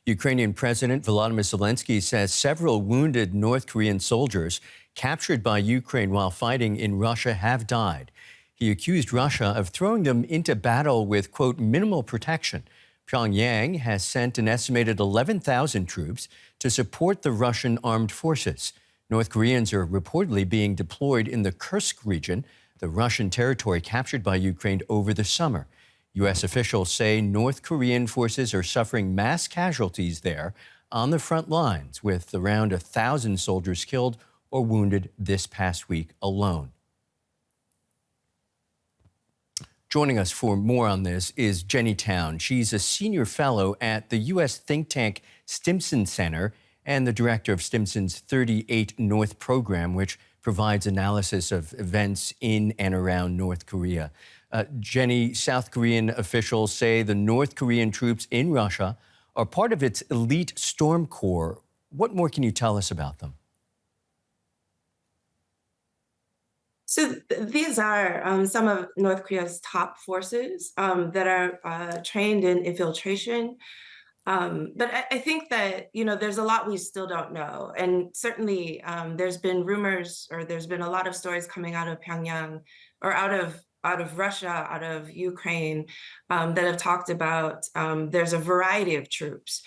Ukrainian President Volodymyr Zelenskyy says several wounded North Korean soldiers captured by Ukraine while fighting in Russia have died. He accused Russia of throwing them into battle with, quote, minimal protection. Pyongyang has sent an estimated 11,000 troops to support the Russian armed forces. North Koreans are reportedly being deployed in the Kursk region, the Russian territory captured by Ukraine over the summer. U.S. officials say North Korean forces are suffering mass casualties there on the front lines, with around 1,000 soldiers killed or wounded this past week alone. Joining us for more on this is Jenny Town. She's a senior fellow at the U.S. think tank Stimson Center and the director of Stimson's 38 North program, which provides analysis of events in and around North Korea. Jenny, South Korean officials say the North Korean troops in Russia are part of its elite storm corps. What more can you tell us about them? So these are some of North Korea's top forces that are trained in infiltration. But I think that, there's a lot we still don't know. And certainly there's been rumors, or there's been a lot of stories coming out of Pyongyang or out of Russia, out of Ukraine, that have talked about there's a variety of troops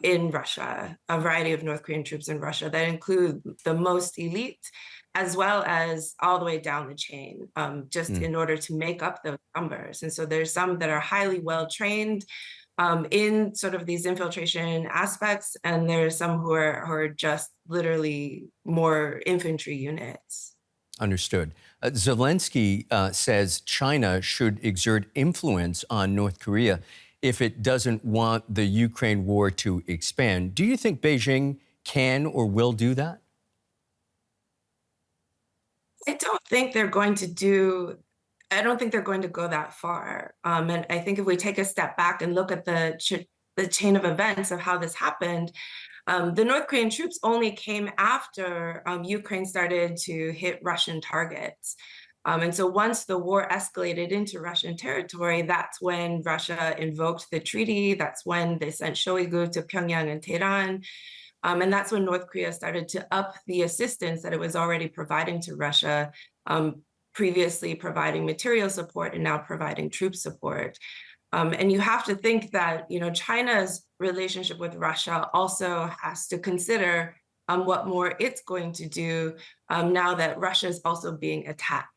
in Russia, a variety of North Korean troops in Russia that include the most elite, as well as all the way down the chain, just in order to make up those numbers. And so there's some that are highly well trained in sort of these infiltration aspects, and there's some who are just literally more infantry units. Understood. Zelenskyy says China should exert influence on North Korea if it doesn't want the Ukraine war to expand. Do you think Beijing can or will do that? I don't think they're going to go that far. And I think if we take a step back and look at the chain of events of how this happened, the North Korean troops only came after Ukraine started to hit Russian targets. And so once the war escalated into Russian territory, that's when Russia invoked the treaty. That's when they sent Shoigu to Pyongyang and Tehran. And that's when North Korea started to up the assistance that it was already providing to Russia, previously providing material support and now providing troop support. And you have to think that, China's relationship with Russia also has to consider what more it's going to do now that Russia is also being attacked.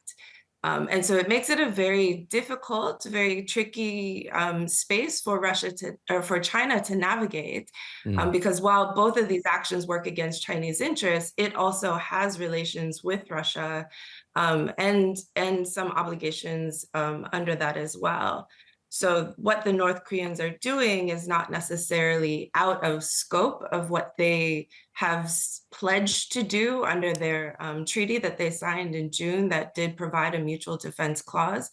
And so it makes it a very difficult, very tricky space for for China to navigate, because while both of these actions work against Chinese interests, it also has relations with Russia and some obligations under that as well. So what the North Koreans are doing is not necessarily out of scope of what they have pledged to do under their treaty that they signed in June that did provide a mutual defense clause,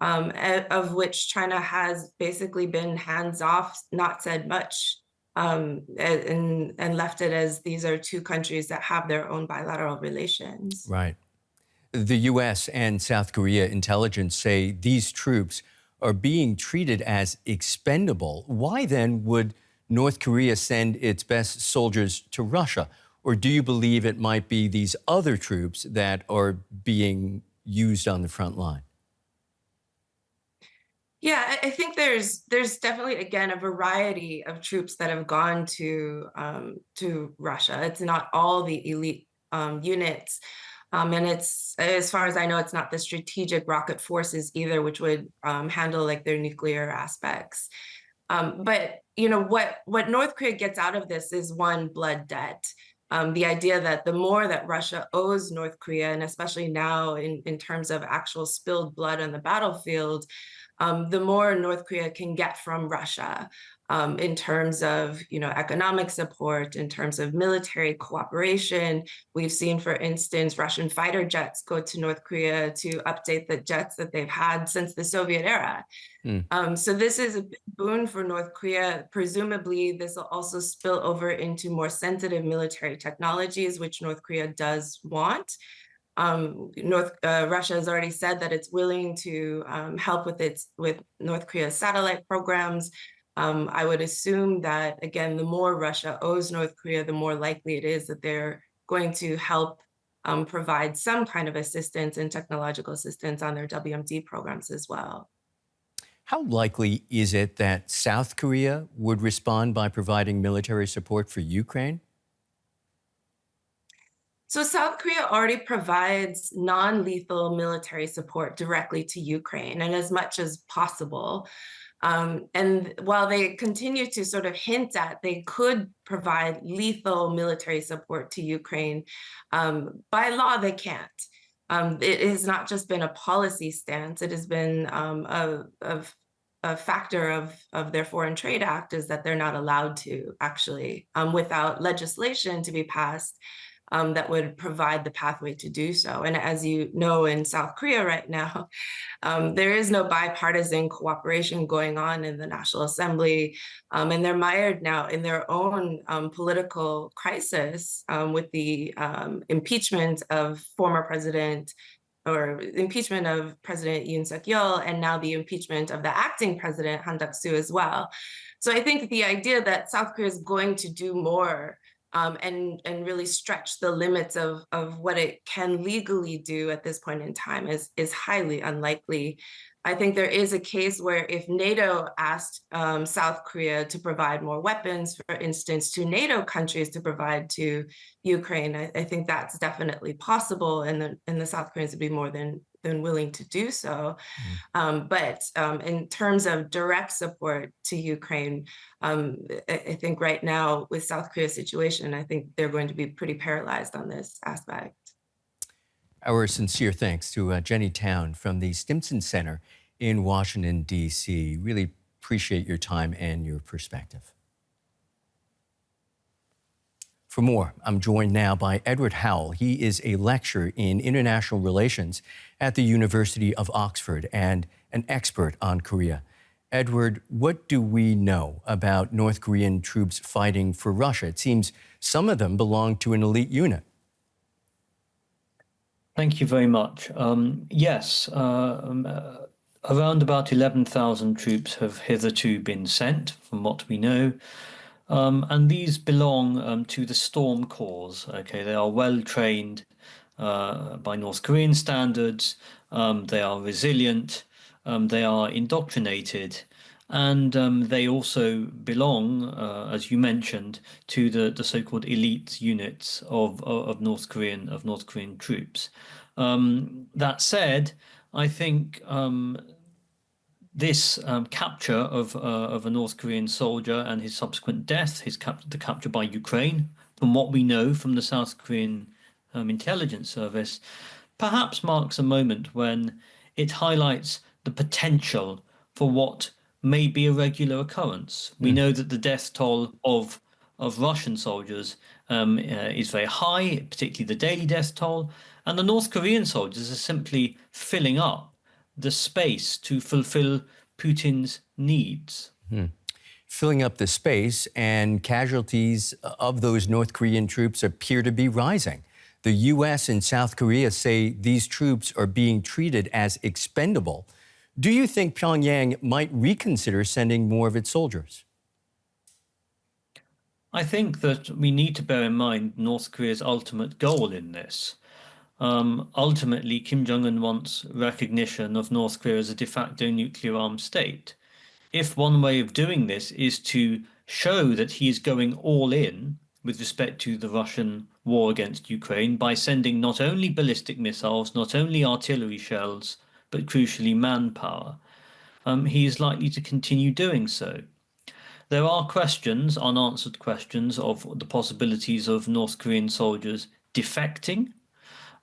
of which China has basically been hands off, not said much, and left it as these are two countries that have their own bilateral relations. Right. The U.S. and South Korea intelligence say these troops are being treated as expendable. Why then would North Korea send its best soldiers to Russia? Or do you believe it might be these other troops that are being used on the front line? Yeah, I think there's definitely, again, a variety of troops that have gone to Russia. It's not all the elite units. And it's, as far as I know, it's not the strategic rocket forces either, which would handle like their nuclear aspects. But what North Korea gets out of this is one, blood debt. The idea that the more that Russia owes North Korea, and especially now in terms of actual spilled blood on the battlefield, the more North Korea can get from Russia. In terms of economic support, in terms of military cooperation. We've seen, for instance, Russian fighter jets go to North Korea to update the jets that they've had since the Soviet era. So this is a big boon for North Korea. Presumably, this will also spill over into more sensitive military technologies, which North Korea does want. Russia has already said that it's willing to help with North Korea's satellite programs. I would assume that, again, the more Russia owes North Korea, the more likely it is that they're going to help provide some kind of assistance and technological assistance on their WMD programs as well. How likely is it that South Korea would respond by providing military support for Ukraine? So South Korea already provides non-lethal military support directly to Ukraine and as much as possible. And while they continue to sort of hint at they could provide lethal military support to Ukraine, by law they can't. It has not just been a policy stance; it has been a factor of their Foreign Trade Act is that they're not allowed to actually, without legislation to be passed that would provide the pathway to do so. And as you know, in South Korea right now, there is no bipartisan cooperation going on in the National Assembly, and they're mired now in their own political crisis with the impeachment of former president or impeachment of President Yoon Suk-yeol, and now the impeachment of the acting president, Han Duck-soo, as well. So I think the idea that South Korea is going to do more and really stretch the limits of what it can legally do at this point in time is highly unlikely. I think there is a case where if NATO asked South Korea to provide more weapons, for instance, to NATO countries to provide to Ukraine, I think that's definitely possible, and the South Koreans would be more than willing to do so. But in terms of direct support to Ukraine, I think right now with South Korea's situation, I think they're going to be pretty paralyzed on this aspect. Our sincere thanks to Jenny Town from the Stimson Center in Washington, D.C. Really appreciate your time and your perspective. For more, I'm joined now by Edward Howell. He is a lecturer in international relations at the University of Oxford and an expert on Korea. Edward, what do we know about North Korean troops fighting for Russia? It seems some of them belong to an elite unit. Thank you very much. Yes, around about 11,000 troops have hitherto been sent, from what we know. And these belong to the Storm Corps. Okay, they are well trained by North Korean standards. They are resilient. They are indoctrinated, and they also belong, as you mentioned, to the so-called elite units of North Korean troops. That said, I think this capture of a North Korean soldier and his subsequent death, the capture by Ukraine, from what we know from the South Korean intelligence service, perhaps marks a moment when it highlights the potential for what may be a regular occurrence. We know that the death toll of Russian soldiers is very high, particularly the daily death toll, and the North Korean soldiers are simply filling up the space to fulfill Putin's needs. Filling up the space, and casualties of those North Korean troops appear to be rising. The U.S. and South Korea say these troops are being treated as expendable. Do you think Pyongyang might reconsider sending more of its soldiers? I think that we need to bear in mind North Korea's ultimate goal in this. Ultimately, Kim Jong-un wants recognition of North Korea as a de facto nuclear-armed state. If one way of doing this is to show that he is going all in with respect to the Russian war against Ukraine by sending not only ballistic missiles, not only artillery shells, but crucially manpower, he is likely to continue doing so. There are questions, unanswered questions, of the possibilities of North Korean soldiers defecting.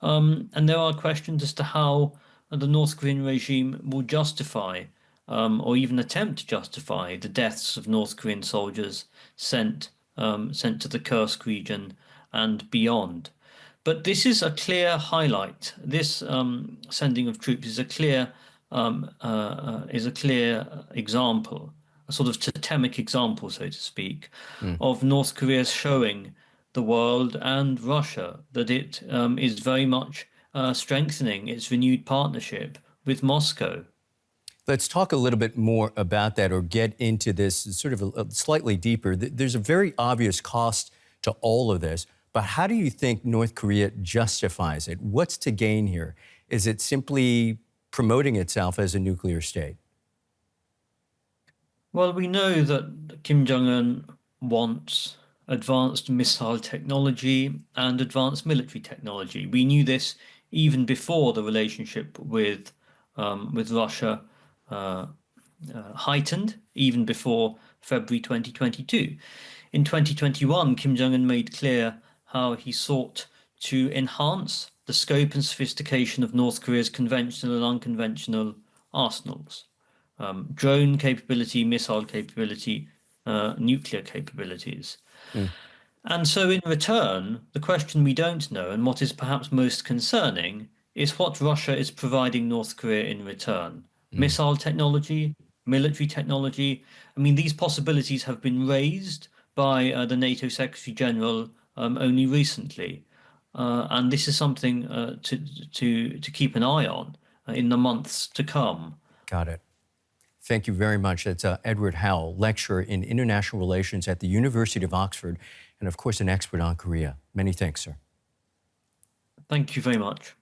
And there are questions as to how the North Korean regime will justify or even attempt to justify the deaths of North Korean soldiers sent to the Kursk region and beyond. But this is a clear highlight. This sending of troops is a clear example, a sort of totemic example, so to speak, of North Korea showing the world and Russia that it is very much strengthening its renewed partnership with Moscow. Let's talk a little bit more about that, or get into this sort of slightly deeper. There's a very obvious cost to all of this, but how do you think North Korea justifies it? What's to gain here? Is it simply promoting itself as a nuclear state? Well, we know that Kim Jong-un wants advanced missile technology and advanced military technology. We knew this even before the relationship with Russia heightened, even before February 2022. In 2021, Kim Jong-un made clear how he sought to enhance the scope and sophistication of North Korea's conventional and unconventional arsenals. Drone capability, missile capability, nuclear capabilities. And so in return, the question we don't know, and what is perhaps most concerning, is what Russia is providing North Korea in return. Missile technology, military technology. I mean, these possibilities have been raised by the NATO Secretary General only recently. And this is something to keep an eye on in the months to come. Got it. Thank you very much. That's Edward Howell, lecturer in international relations at the University of Oxford, and of course, an expert on Korea. Many thanks, sir. Thank you very much.